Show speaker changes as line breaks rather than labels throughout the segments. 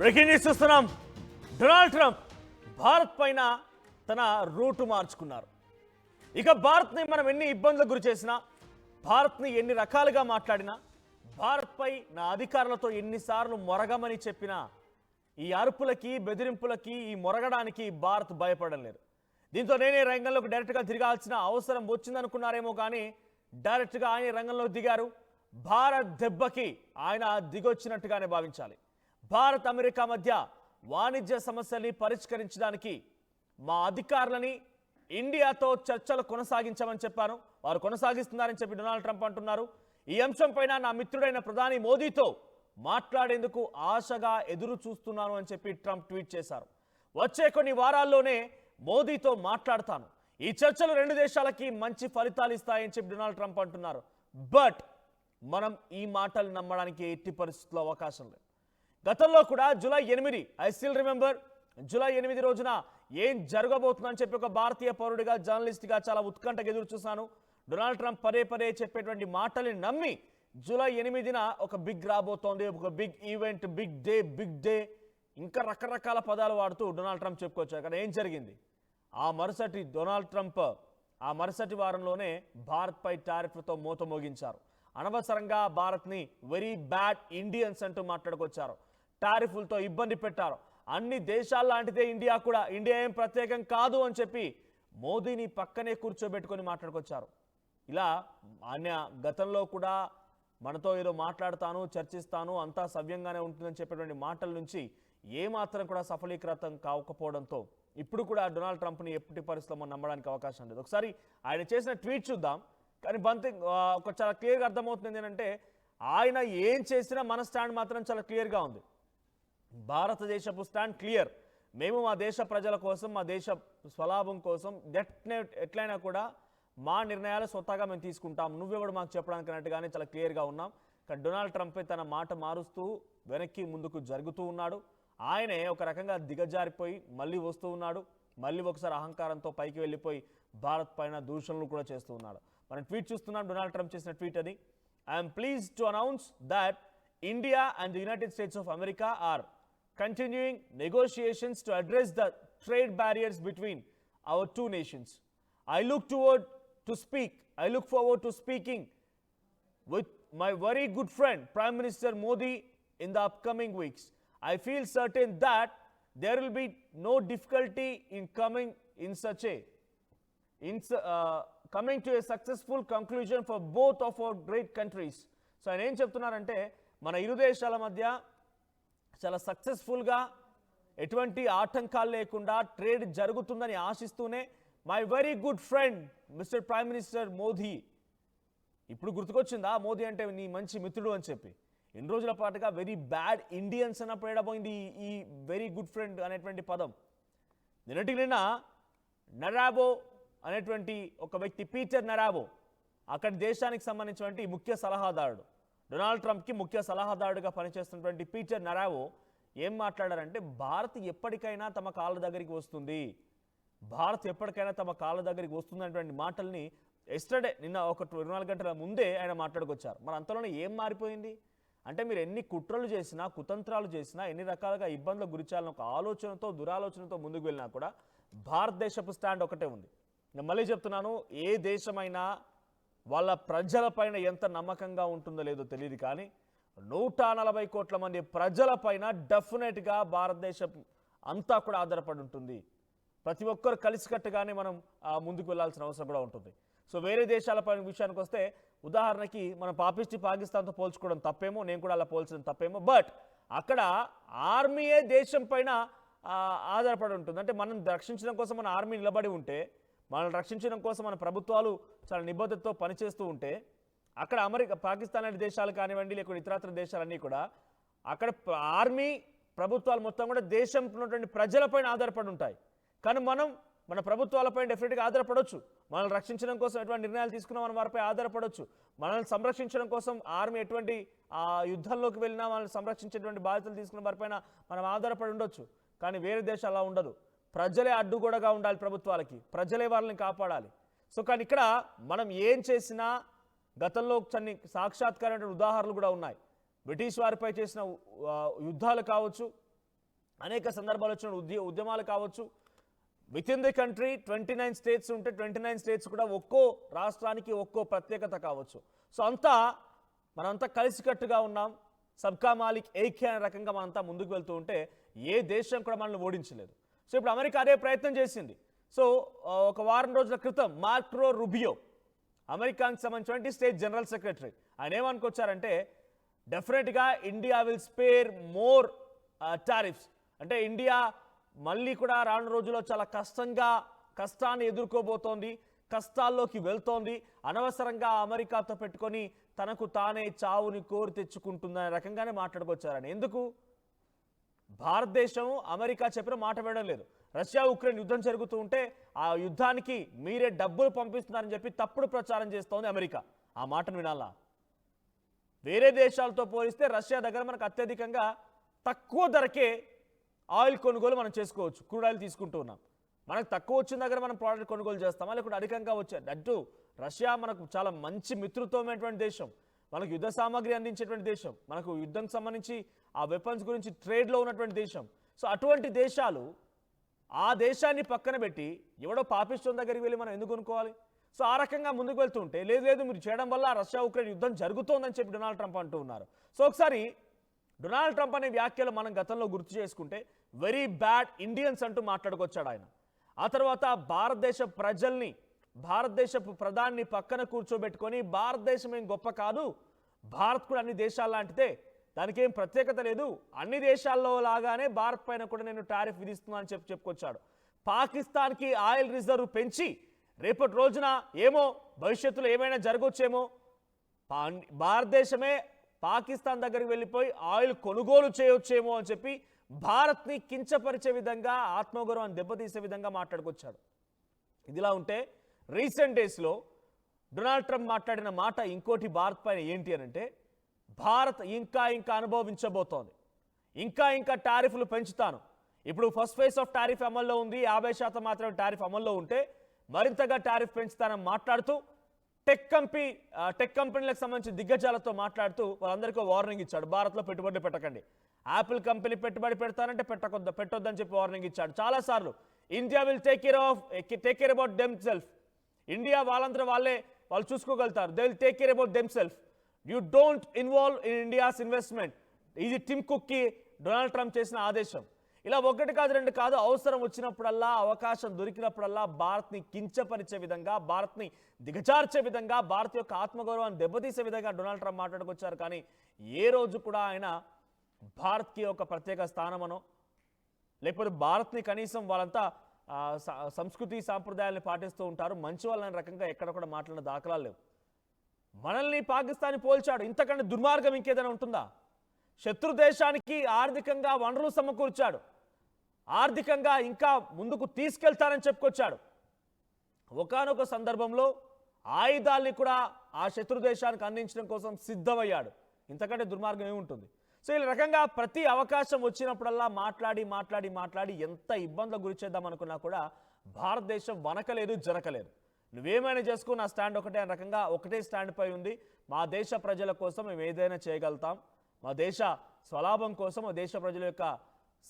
Breaking news చూస్తున్నాం. Donald Trump Bharat పైన తన రూటు మార్చుకున్నారు. ఇక భారత్ని మనం ఎన్ని ఇబ్బందులకు గురి చేసినా, భారత్ని ఎన్ని రకాలుగా మాట్లాడినా, భారత్పై నా అధికారులతో ఎన్నిసార్లు మొరగమని చెప్పినా ఈ అరుపులకి, బెదిరింపులకి, ఈ మొరగడానికి భారత్ భయపడడం లేదు. దీంతో నేనే రంగంలోకి డైరెక్ట్గా దిగాల్సిన అవసరం వచ్చిందనుకున్నారేమో కానీ డైరెక్ట్గా ఆయన రంగంలోకి దిగారు. భారత్ దెబ్బకి ఆయన దిగొచ్చినట్టుగానే భావించాలి. భారత్ అమెరికా మధ్య వాణిజ్య సమస్యల్ని పరిష్కరించడానికి మా అధికారులని ఇండియాతో చర్చలు కొనసాగించమని చెప్పాను. వారు కొనసాగిస్తున్నారని చెప్పి డొనాల్డ్ ట్రంప్ అంటున్నారు. ఈ అంశంపైన నా మిత్రుడైన ప్రధాని మోదీతో మాట్లాడేందుకు ఆశగా ఎదురు చూస్తున్నాను అని చెప్పి ట్రంప్ ట్వీట్ చేశారు. వచ్చే కొన్ని వారాల్లోనే మోదీతో మాట్లాడతాను. ఈ చర్చలు రెండు దేశాలకి మంచి ఫలితాలు ఇస్తాయని చెప్పి డొనాల్డ్ ట్రంప్ అంటున్నారు. బట్ మనం ఈ మాటలు నమ్మడానికి ఎట్టి పరిస్థితుల్లో అవకాశం లేదు. గతంలో కూడా July 8 I still remember, July 8 రోజున ఏం జరగబోతుందని చెప్పి ఒక భారతీయ పౌరుడిగా, జర్నలిస్ట్గా చాలా ఉత్కంఠగా ఎదురు చూశాను. డొనాల్డ్ ట్రంప్ పదే పదే చెప్పేటువంటి మాటల్ని నమ్మి జూలై 8న ఒక బిగ్ రాబోతోంది, ఒక బిగ్ ఈవెంట్, బిగ్ డే ఇంకా రకరకాల పదాలు వాడుతూ డొనాల్డ్ ట్రంప్ చెప్పుకోవచ్చు. అక్కడ ఏం జరిగింది? ఆ మరుసటి వారంలోనే భారత్పై టారిఫ్లతో మోత మోగించారు. అనవసరంగా భారత్ని వెరీ బ్యాడ్ ఇండియన్స్ అంటూ మాట్లాడుకొచ్చారు. టారిఫ్లతో ఇబ్బంది పెట్టారు. అన్ని దేశాల లాంటిదే ఇండియా కూడా, ఇండియా ఏం ప్రత్యేకం కాదు అని చెప్పి మోదీని పక్కనే కూర్చోబెట్టుకొని మాట్లాడుకొచ్చారు. ఇలా ఆయన గతంలో కూడా మనతో ఏదో మాట్లాడతాను, చర్చిస్తాను, అంతా సవ్యంగానే ఉంటుందని చెప్పేటువంటి మాటల నుంచి ఏమాత్రం కూడా సఫలీకృతం కాకపోవడంతో ఇప్పుడు కూడా డొనాల్డ్ ట్రంప్ని ఎప్పటి పరిస్థితుల్లో మనం నమ్మడానికి అవకాశం లేదు. ఒకసారి ఆయన చేసిన ట్వీట్ చూద్దాం. కానీ ఒక చాలా క్లియర్గా అర్థమవుతుంది ఏంటంటే, ఆయన ఏం చేసినా మన స్టాండ్ మాత్రం చాలా క్లియర్గా ఉంది. భారతదేశపు స్టాండ్ క్లియర్. మేము మా దేశ ప్రజల కోసం, మా దేశ స్వలాభం కోసం ఎట్లయినా కూడా మా నిర్ణయాలు స్వతహాగా మేము తీసుకుంటాం, నువ్వెవడు మాకు చెప్పడానికి అన్నట్టుగానే చాలా క్లియర్గా ఉన్నాం. కానీ డొనాల్డ్ ట్రంప్ తన మాట మారుస్తూ వెనక్కి ముందుకు జరుగుతూ ఉన్నాడు. ఆయనే ఒక రకంగా దిగజారిపోయి మళ్ళీ వస్తూ ఉన్నాడు. మళ్ళీ ఒకసారి అహంకారంతో పైకి వెళ్ళిపోయి భారత్ పైన దూషణలు కూడా చేస్తూ ఉన్నాడు. మనం ట్వీట్ చూస్తున్నాం, డొనాల్డ్ ట్రంప్ చేసిన ట్వీట్ అది. I'm pleased to announce that India and the United States of America are continuing negotiations to address the trade barriers between our two nations. I look forward to speaking with my very good friend Prime Minister Modi in the upcoming weeks. I feel certain that there will be no difficulty in coming to a successful conclusion for both of our great countries. So ఆయన ఏం చెప్తున్నారంటే, మన ఇరు దేశాల మధ్య చాలా సక్సెస్ఫుల్గా ఎటువంటి ఆటంకాలు లేకుండా ట్రేడ్ జరుగుతుందని ఆశిస్తూనే my very good friend mister prime minister Modi. ఇప్పుడు గుర్తుకొచ్చిందా మోదీ అంటే నీ మంచి మిత్రుడు అని చెప్పి? ఎన్ని రోజుల పాటుగా వెరీ బ్యాడ్ ఇండియన్స్ అన్నప్పుడు ఏడబోయింది ఈ వెరీ గుడ్ ఫ్రెండ్ అనేటువంటి పదం. నిన్న నరాబో అనేటువంటి ఒక వ్యక్తి, పీటర్ నరాబో, అక్కడి దేశానికి సంబంధించినటువంటి ముఖ్య సలహాదారుడు, డొనాల్డ్ ట్రంప్కి ముఖ్య సలహాదారుడిగా పనిచేస్తున్నటువంటి పీటర్ నరావో ఏం మాట్లాడారంటే, భారత్ ఎప్పటికైనా తమ కాళ్ళ దగ్గరికి వస్తుంది, భారత్ ఎప్పటికైనా తమ కాళ్ళ దగ్గరికి వస్తుంది అనేటువంటి మాటల్ని ఎస్టర్డే, నిన్న ఒక 24 గంటల ముందే ఆయన మాట్లాడుకొచ్చారు. మరి అంతలోనే ఏం మారిపోయింది అంటే, మీరు ఎన్ని కుట్రలు చేసినా, కుతంత్రాలు చేసినా, ఎన్ని రకాలుగా ఇబ్బందులకు గురిచాలని ఒక ఆలోచనతో, దురాలోచనతో ముందుకు వెళ్ళినా కూడా భారతదేశపు స్టాండ్ ఒకటే ఉంది. నేను మళ్ళీ చెప్తున్నాను, ఏ దేశమైనా వాళ్ళ ప్రజలపైన ఎంత నమ్మకంగా ఉంటుందో లేదో తెలియదు, కానీ 140 కోట్ల మంది ప్రజలపైన డెఫినెట్గా భారతదేశం అంతా కూడా ఆధారపడి ఉంటుంది. ప్రతి ఒక్కరు కలిసికట్టుగానే మనం ముందుకు వెళ్లాల్సిన అవసరం కూడా ఉంటుంది. సో వేరే దేశాలపైన విషయానికి వస్తే, ఉదాహరణకి మనం పాకిస్తాన్తో పోల్చుకోవడం తప్పేమో, నేను కూడా అలా పోల్చడం తప్పేమో, బట్ అక్కడ ఆర్మీయే దేశం పైన ఆధారపడి ఉంటుంది. అంటే మనం రక్షించడం కోసం మన ఆర్మీ నిలబడి ఉంటే, మనల్ని రక్షించడం కోసం మన ప్రభుత్వాలు చాలా నిబద్ధతతో పనిచేస్తూ ఉంటే, అక్కడ పాకిస్తాన్ లాంటి దేశాలు కానివ్వండి, లేకపోతే ఇతరత్ర దేశాలన్నీ కూడా అక్కడ ఆర్మీ ప్రభుత్వాలు మొత్తం కూడా దేశంలో ఉన్నటువంటి ప్రజలపైన ఆధారపడి ఉంటాయి. కానీ మన ప్రభుత్వాలపైన డెఫినెట్గా ఆధారపడవచ్చు. మనల్ని రక్షించడం కోసం ఎటువంటి నిర్ణయాలు తీసుకున్నా మనం వారిపై ఆధారపడవచ్చు. మనల్ని సంరక్షించడం కోసం ఆర్మీ ఎటువంటి యుద్ధంలోకి వెళ్ళినా మనల్ని సంరక్షించేటువంటి బాధ్యతలు తీసుకున్న వారిపైన మనం ఆధారపడి ఉండొచ్చు. కానీ వేరే దేశాలు అలా ఉండదు. ప్రజలే అడ్డుగోడగా ఉండాలి ప్రభుత్వాలకి, ప్రజలే వాళ్ళని కాపాడాలి. సో కానీ ఇక్కడ మనం ఏం చేసినా గతంలో కొన్ని సాక్షాత్కారమైన ఉదాహరణలు కూడా ఉన్నాయి. బ్రిటిష్ వారిపై చేసిన యుద్ధాలు కావచ్చు, అనేక సందర్భాలు వచ్చిన ఉద్యమాలు కావచ్చు. With in the country 29 states ఉంటే 29 స్టేట్స్ కూడా ఒక్కో రాష్ట్రానికి ఒక్కో ప్రత్యేకత కావచ్చు. సో మనంతా కలిసికట్టుగా ఉన్నాం, సబ్కా మాలిక్ ఏకే అనే రకంగా మనంతా ముందుకు వెళ్తూ ఉంటే ఏ దేశం కూడా మనల్ని ఓడించలేదు. సో ఇప్పుడు అమెరికా అదే ప్రయత్నం చేసింది. సో ఒక వారం రోజుల క్రితం మార్కో రూబియో, అమెరికాకి సంబంధించిన స్టేట్ జనరల్ సెక్రటరీ, ఆయన ఏమనుకొచ్చారంటే డెఫినెట్గా India will spare more tariffs. అంటే ఇండియా మళ్ళీ కూడా రాను రోజుల్లో చాలా కష్టాన్ని ఎదుర్కోబోతోంది, కష్టాల్లోకి వెళ్తోంది, అనవసరంగా అమెరికాతో పెట్టుకొని తనకు తానే చావుని కోరి తెచ్చుకుంటుందనే రకంగానే మాట్లాడుకొచ్చారని. ఎందుకు? భారతదేశం అమెరికా చెప్పిన మాట వినడం లేదు. రష్యా ఉక్రెయిన్ యుద్ధం జరుగుతూ ఉంటే ఆ యుద్ధానికి మీరే డబ్బులు పంపిస్తున్నారని చెప్పి తప్పుడు ప్రచారం చేస్తోంది అమెరికా. ఆ మాటను వినాలా? వేరే దేశాలతో పోలిస్తే రష్యా దగ్గర మనకు అత్యధికంగా తక్కువ ధరకే ఆయిల్ కొనుగోలు మనం చేసుకోవచ్చు. క్రూడ్ ఆయిల్ తీసుకుంటూ ఉన్నాం. మనకు తక్కువ వచ్చిన దగ్గర మనం ప్రోడక్ట్ కొనుగోలు చేస్తామా, లేకపోతే అధికంగా వచ్చే అటు రష్యా మనకు చాలా మంచి మిత్రత్వమైనటువంటి దేశం, మనకు యుద్ధ సామాగ్రి అందించేటువంటి దేశం, మనకు యుద్ధంకి సంబంధించి ఆ వెపన్స్ గురించి ట్రేడ్లో ఉన్నటువంటి దేశం. సో అటువంటి దేశాలు ఆ దేశాన్ని పక్కన పెట్టి ఎవడో పాపిస్తోన్ దగ్గరికి వెళ్ళి మనం ఎందుకు కొనుక్కోవాలి? సో ఆ రకంగా ముందుకు వెళ్తుంటే లేదు మీరు చేయడం వల్ల రష్యా ఉక్రెయిన్ యుద్ధం జరుగుతోందని చెప్పి డొనాల్డ్ ట్రంప్ అంటూ ఉన్నారు. సో ఒకసారి డొనాల్డ్ ట్రంప్ అనే వ్యాఖ్యలు మనం గతంలో గుర్తు చేసుకుంటే వెరీ బ్యాడ్ ఇండియన్స్ అంటూ మాట్లాడుకొచ్చాడు ఆయన. ఆ తర్వాత భారతదేశ ప్రజల్ని, భారతదేశపు ప్రధాని పక్కన కూర్చోబెట్టుకొని భారతదేశం ఏం గొప్ప కాదు, భారత్ కూడా అన్ని దేశాల లాంటిదే, దానికి ఏం ప్రత్యేకత లేదు, అన్ని దేశాల్లో లాగానే భారత్ పైన కూడా నేను టారిఫ్ విధిస్తున్నాను అని చెప్పుకొచ్చాడు. పాకిస్తాన్కి ఆయిల్ రిజర్వ్ పెంచి రేపటి రోజున ఏమో భవిష్యత్తులో ఏమైనా జరగవచ్చేమో, భారతదేశమే పాకిస్తాన్ దగ్గరికి వెళ్ళిపోయి ఆయిల్ కొనుగోలు చేయొచ్చేమో అని చెప్పి భారత్ని కించపరిచే విధంగా, ఆత్మగౌరవాన్ని దెబ్బతీసే విధంగా మాట్లాడుకొచ్చాడు. ఇదిలా ఉంటే రీసెంట్ డేస్లో డొనాల్డ్ ట్రంప్ మాట్లాడిన మాట ఇంకోటి భారత్ పైన ఏంటి అని అంటే, భారత్ ఇంకా అనుభవించబోతోంది, ఇంకా టారిఫ్లు పెంచుతాను. ఇప్పుడు ఫస్ట్ ఫేజ్ ఆఫ్ టారిఫ్ అమల్లో ఉంది, 50% మాత్రమే టారిఫ్ అమల్లో ఉంటే మరింతగా టారిఫ్ పెంచుతానని మాట్లాడుతూ టెక్ కంపెనీలకు సంబంధించి దిగ్గజాలతో మాట్లాడుతూ వాళ్ళందరికీ వార్నింగ్ ఇచ్చాడు. భారత్లో పెట్టుబడులు పెట్టకండి, యాపిల్ కంపెనీ పెట్టుబడి పెడతానంటే పెట్టొద్దని చెప్పి వార్నింగ్ ఇచ్చాడు చాలాసార్లు. India will take care about them self, India వాళ్ళంతా వాళ్ళు చూసుకోగలుగుతారు, they will take care about them self, you don't involve in India's investment. ఇది టిమ్ కుక్కి డొనాల్డ్ ట్రంప్ చేసిన ఆదేశం. ఇలా ఒకటి కాదు రెండు కాదు, అవసరం వచ్చినప్పుడల్లా, అవకాశం దొరికినప్పుడల్లా భారత్ని కించపరిచే విధంగా, భారత్ని దిగజార్చే విధంగా, భారత్ యొక్క ఆత్మగౌరవాన్ని దెబ్బతీసే విధంగా డొనాల్డ్ ట్రంప్ మాట్లాడుకొచ్చారు. కానీ ఏ రోజు కూడా ఆయన భారత్కి ఒక ప్రత్యేక స్థానమనో, లేకపోతే భారత్ని కనీసం వాళ్ళంతా సంస్కృతి సాంప్రదాయాలను పాటిస్తూ ఉంటారు, మంచి వాళ్ళని రకంగా ఎక్కడ కూడా మాట్లాడిన దాఖలాలు లేవు. మనల్ని పాకిస్తాన్ని పోల్చాడు. ఇంతకంటే దుర్మార్గం ఇంకేదైనా ఉంటుందా? శత్రు దేశానికి ఆర్థికంగా వనరులు సమకూర్చాడు, ఆర్థికంగా ఇంకా ముందుకు తీసుకెళ్తానని చెప్పుకొచ్చాడు. ఒకానొక సందర్భంలో ఆయుధాల్ని కూడా ఆ శత్రు దేశానికి అందించడం కోసం సిద్ధమయ్యాడు. ఇంతకంటే దుర్మార్గం ఏముంటుంది? సో ఈ రకంగా ప్రతి అవకాశం వచ్చినప్పుడల్లా మాట్లాడి ఎంత ఇబ్బందులకు గురి చేద్దాం అనుకున్నా కూడా భారతదేశం వనకలేదు, జరకలేదు. నువ్వేమైనా చేసుకో, నా స్టాండ్ ఒకటే అనే రకంగా ఒకటే స్టాండ్ పై ఉంది. మా దేశ ప్రజల కోసం మేము ఏదైనా చేయగలుగుతాం, మా దేశ స్వలాభం కోసం, మా దేశ ప్రజల యొక్క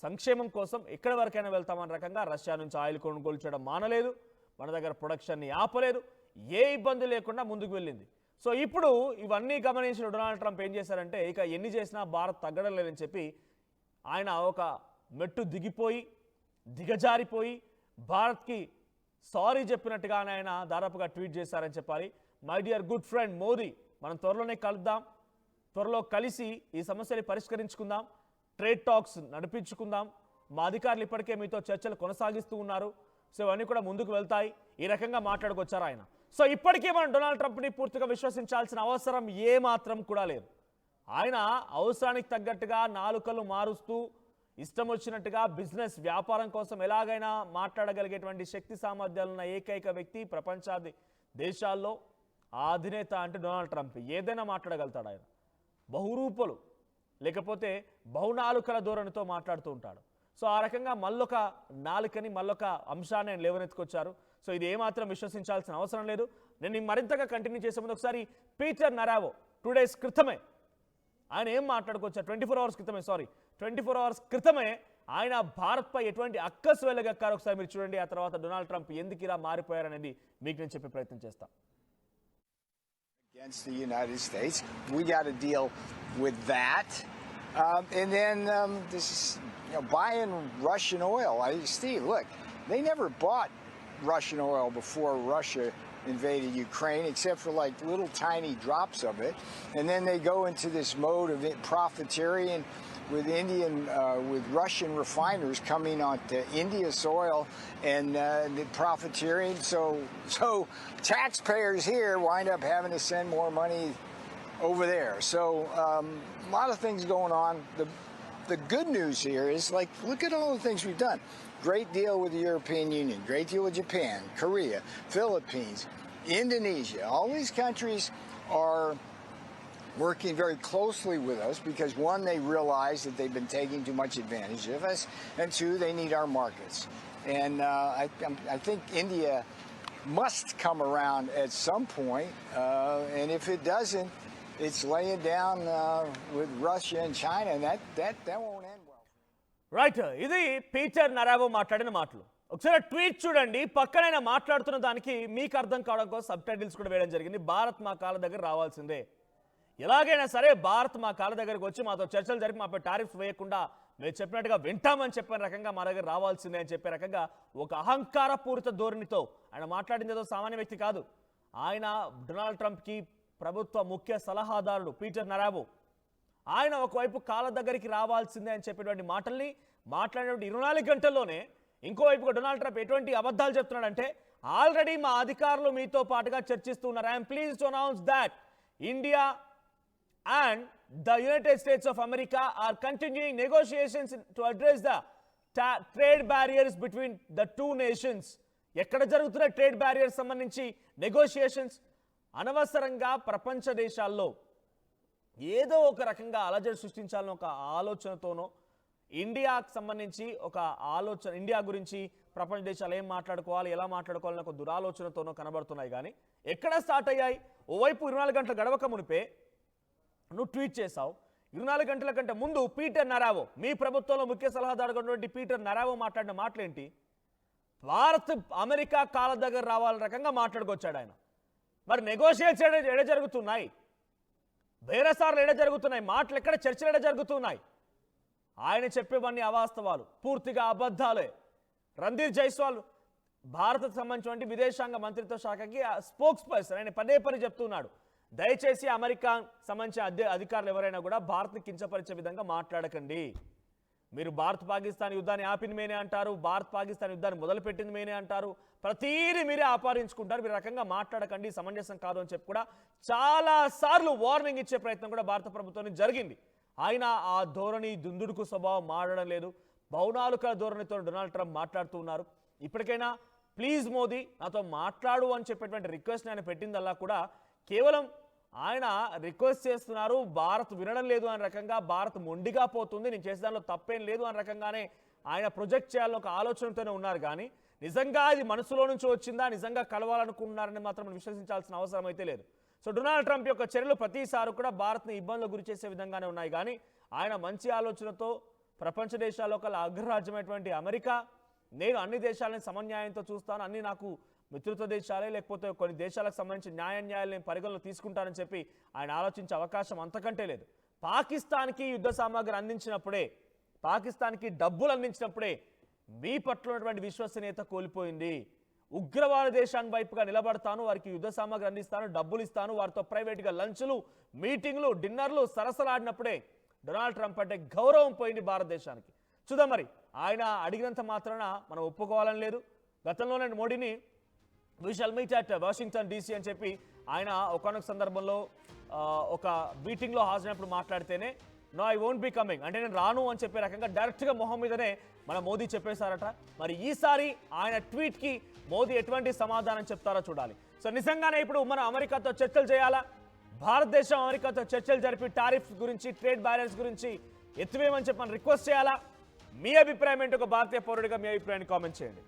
సంక్షేమం కోసం ఎక్కడి వరకైనా వెళ్తామన్న రకంగా రష్యా నుంచి ఆయిల్ కొనుగోలు చేయడం మానలేదు, మన దగ్గర ప్రొడక్షన్ని ఆపలేదు, ఏ ఇబ్బంది లేకుండా ముందుకు వెళ్ళింది. సో ఇప్పుడు ఇవన్నీ గమనించిన డొనాల్డ్ ట్రంప్ ఏం చేశారంటే, ఇక ఎన్ని చేసినా భారత్ తగ్గడం లేదని చెప్పి ఆయన ఒక మెట్టు దిగజారిపోయి భారత్కి సారీ చెప్పినట్టుగానే ఆయన దాదాపుగా ట్వీట్ చేశారని చెప్పాలి. My dear good friend Modi, మనం త్వరలోనే కలుద్దాం, త్వరలో కలిసి ఈ సమస్యని పరిష్కరించుకుందాం, ట్రేడ్ టాక్స్ నడిపించుకుందాం, మా అధికారులు ఇప్పటికే మీతో చర్చలు కొనసాగిస్తూ ఉన్నారు, సో ఇవన్నీ కూడా ముందుకు వెళ్తాయి, ఈ రకంగా మాట్లాడుకొచ్చారు ఆయన. సో ఇప్పటికీ మనం డొనాల్డ్ ట్రంప్ని పూర్తిగా విశ్వసించాల్సిన అవసరం ఏమాత్రం కూడా లేదు. ఆయన అవసరానికి తగ్గట్టుగా నాలుకలు మారుస్తూ ఇష్టం వచ్చినట్టుగా బిజినెస్ వ్యాపారం కోసం ఎలాగైనా మాట్లాడగలిగేటువంటి శక్తి సామర్థ్యాలున్న ఏకైక వ్యక్తి ప్రపంచాది దేశాల్లో ఆ అధినేత అంటే డొనాల్డ్ ట్రంప్. ఏదైనా మాట్లాడగలుగుతాడు ఆయన. బహురూపలు లేకపోతే బహునాలుకల ధోరణితో మాట్లాడుతూ ఉంటాడు. సో ఆ రకంగా మళ్ళొక నాలుకని, మళ్ళొక అంశాన్ని ఆయన లేవనెత్తుకొచ్చారు. సో ఇది ఏమాత్రం విశ్వసించాల్సిన అవసరం లేదు. నేను మరింతగా కంటిన్యూ చేసే ముందు ఒకసారి పీటర్ నరావో 2 days క్రితమే ఆయన ఏం మాట్లాడుకొచ్చారు, 24 hours క్రితమే ఆయన భారత్పై ఎటువంటి అక్కసు వెళ్ళగక్కారు ఒకసారి మీరు చూడండి. ఆ తర్వాత డొనాల్డ్ ట్రంప్ ఎందుకు ఇలా మారిపోయారనేది మీకు నేను చెప్పే ప్రయత్నం చేస్తాను.
Against the United States, we got to deal with that, and then this is buying Russian oil. Steve, look, they never bought Russian oil before Russia invaded Ukraine, except for like little tiny drops of it, and then they go into this mode of profiteering with Russian refiners coming onto India soil and profiteering. So taxpayers here wind up having to send more money over there. So a lot of things going on. The good news here is, like, look at all the things we've done. Great deal with the European Union, great deal with Japan, Korea, Philippines, Indonesia. All these countries are working very closely with us because, one, they realize that they've been taking too much advantage of us, and two, they need our markets. And I think India must come around at some point, and if it doesn't, it's laying down with Russia and China, and that won't end well.
Right, ఇది Peter నరావో మాట్లాడిన మాటలు. ఒకసారి tweet చూడండి. పక్కనైనా మాట్లాడుతున్న దానికి మీకు అర్థం కావడం కోసం సబ్ టైటిల్స్ కూడా వేయడం జరిగింది. భారత్ మా కాళ్ళ దగ్గర రావాల్సిందే, ఎలాగైనా సరే భారత్ మా కాళ్ళ దగ్గరకు వచ్చి మాతో చర్చలు జరిపి మాపై టారిఫ్స్ వేయకుండా మేము చెప్పినట్టుగా వింటామని చెప్పిన రకంగా మా దగ్గర రావాల్సిందే అని చెప్పే రకంగా ఒక అహంకారపూరిత ధోరణితో ఆయన మాట్లాడింది. ఏదో సామాన్య వ్యక్తి కాదు. ఆయన డొనాల్డ్ ట్రంప్కి ప్రభుత్వ ముఖ్య సలహాదారుడు పీటర్ నరావో. ఆయన ఒకవైపు కాళ్ళ దగ్గరికి రావాల్సిందే అని చెప్పేటువంటి మాటల్ని మాట్లాడినటువంటి 24 గంటల్లోనే ఇంకోవైపుగా డొనాల్డ్ ట్రంప్ ఎటువంటి అబద్ధాలు చెప్తున్నాడంటే, ఆల్రెడీ మా అధికారులు మీతో పాటుగా చర్చిస్తున్నారు. I am pleased to announce that India and the United States of America are continuing negotiations to address the trade barriers between the two nations. ఎక్కడ జరుగుతున్న ట్రేడ్ బ్యారియర్స్ సంబంధించి నెగోషియేషన్స్ అనవసరంగా ప్రపంచ దేశాల్లో ఏదో ఒక రకంగా అలజడి సృష్టించాలని ఒక ఆలోచనతోనో, ఇండియాకు సంబంధించి ఒక ఆలోచన, ఇండియా గురించి ప్రపంచ దేశాలు ఏం మాట్లాడుకోవాలి, ఎలా మాట్లాడుకోవాలని ఒక దురాలోచనతోనో కనబడుతున్నాయి. కానీ ఎక్కడ స్టార్ట్ అయ్యాయి? ఓవైపు 24 గంటలు గడవక మునిపే నువ్వు ట్వీట్ చేసావు. 24 గంటల కంటే ముందు పీటర్ నరావో, మీ ప్రభుత్వంలో ముఖ్య సలహాదారుగా ఉన్నటువంటి పీటర్ నరావో మాట్లాడిన మాటలేంటి? భారత్ అమెరికా కాళ్ళ దగ్గర రావాలని రకంగా మాట్లాడుకొచ్చాడు ఆయన. మరి నెగోషియేట్స్ ఎడ జరుగుతున్నాయి, బేరసార్లు ఎడ జరుగుతున్నాయి, మాటలు ఎక్కడ, చర్చలు ఎడ జరుగుతున్నాయి? ఆయన చెప్పేవన్నీ అవాస్తవాలు, పూర్తిగా అబద్ధాలే. రణ్ధీర్ జైస్వాల్ భారత్కు సంబంధించిన విదేశాంగ మంత్రిత్వ శాఖకి స్పోక్స్ పర్సన్, ఆయన పదే పని చెప్తున్నాడు, దయచేసి అమెరికా సంబంధించిన అధికారులు ఎవరైనా కూడా భారత్ని కించపరిచే విధంగా మాట్లాడకండి. మీరు భారత్ పాకిస్తాన్ యుద్ధాన్ని ఆపిన మేనే అంటారు, భారత్ పాకిస్తాన్ యుద్ధాన్ని మొదలుపెట్టింది మేనే అంటారు, ప్రతీది మీరే ఆపాదించుకుంటారు, మీరు రకంగా మాట్లాడకండి, సమంజసం కాదు అని చెప్పి కూడా చాలాసార్లు వార్నింగ్ ఇచ్చే ప్రయత్నం కూడా భారత ప్రభుత్వం జరిగింది. ఆయన ఆ ధోరణి, దుందుడుకు స్వభావం మారడం లేదు. బౌనాలుకల ధోరణితో డొనాల్డ్ ట్రంప్ మాట్లాడుతూ ఉన్నారు. ఇప్పటికైనా ప్లీజ్ మోదీ నాతో మాట్లాడు అని చెప్పేటువంటి రిక్వెస్ట్ ఆయన పెట్టిందల్లా కూడా కేవలం ఆయన రిక్వెస్ట్ చేస్తున్నారు, భారత్ వినడం లేదు అనే రకంగా, భారత్ మొండిగా పోతుంది, నేను చేసే దానిలో తప్పేం లేదు అనే రకంగానే ఆయన ప్రొజెక్ట్ చేయాలని ఒక ఆలోచనతోనే ఉన్నారు. కానీ నిజంగా అది మనసులో నుంచి వచ్చిందా, నిజంగా కలవాలనుకున్నారని మాత్రం మనం విశ్వసించాల్సిన అవసరం అయితే లేదు. సో డొనాల్డ్ ట్రంప్ యొక్క చర్యలు ప్రతిసారి కూడా భారత్ని ఇబ్బందులు గురి చేసే విధంగానే ఉన్నాయి. కానీ ఆయన మంచి ఆలోచనతో ప్రపంచ దేశాల్లో కల అగ్రరాజ్యమైనటువంటి అమెరికా, నేను అన్ని దేశాలని సమన్యాయంతో చూస్తాను, అన్ని నాకు మిత్రత్వ దేశాలే, లేకపోతే కొన్ని దేశాలకు సంబంధించి న్యాయాన్ని పరిగణలో తీసుకుంటారని చెప్పి ఆయన ఆలోచించే అవకాశం అంతకంటే లేదు. పాకిస్తాన్కి యుద్ధ సామాగ్రి అందించినప్పుడే, పాకిస్తాన్కి డబ్బులు అందించినప్పుడే మీ పట్ల ఉన్నటువంటి విశ్వసనీయత కోల్పోయింది. ఉగ్రవాద దేశాన్ని వైపుగా నిలబడతాను, వారికి యుద్ధ సామాగ్రి అందిస్తాను, డబ్బులు ఇస్తాను, వారితో ప్రైవేట్గా లంచ్లు, మీటింగ్లు, డిన్నర్లు సరసలాడినప్పుడే డొనాల్డ్ ట్రంప్ అంటే గౌరవం పోయింది భారతదేశానికి. చూద్దాం మరి, ఆయన అడిగినంత మాత్రాన మనం ఒప్పుకోవాలని లేదు. గతంలోనే మోడీని we shall meet at Washington DC అని చెప్పి ఆయన ఒకనొక సందర్భంలో ఒక మీటింగ్లో హాజరైనప్పుడు మాట్లాడితేనే no I won't be coming అంటే నేను రాను అని చెప్పే రకంగా డైరెక్ట్గా మొహం మీదనే మన మోదీ చెప్పేశారట. మరి ఈసారి ఆయన ట్వీట్కి మోదీ ఎటువంటి సమాధానం చెప్తారో చూడాలి. సో నిజంగానే ఇప్పుడు మనం అమెరికాతో చర్చలు చేయాలా, భారతదేశం అమెరికాతో చర్చలు జరిపి టారిఫ్స్ గురించి, ట్రేడ్ బ్యాలెన్స్ గురించి ఎత్తివేయమని చెప్పి మనం రిక్వెస్ట్ చేయాలా? మీ అభిప్రాయం ఏంటో ఒక భారతీయ పౌరుడిగా మీ అభిప్రాయాన్ని కామెంట్ చేయండి.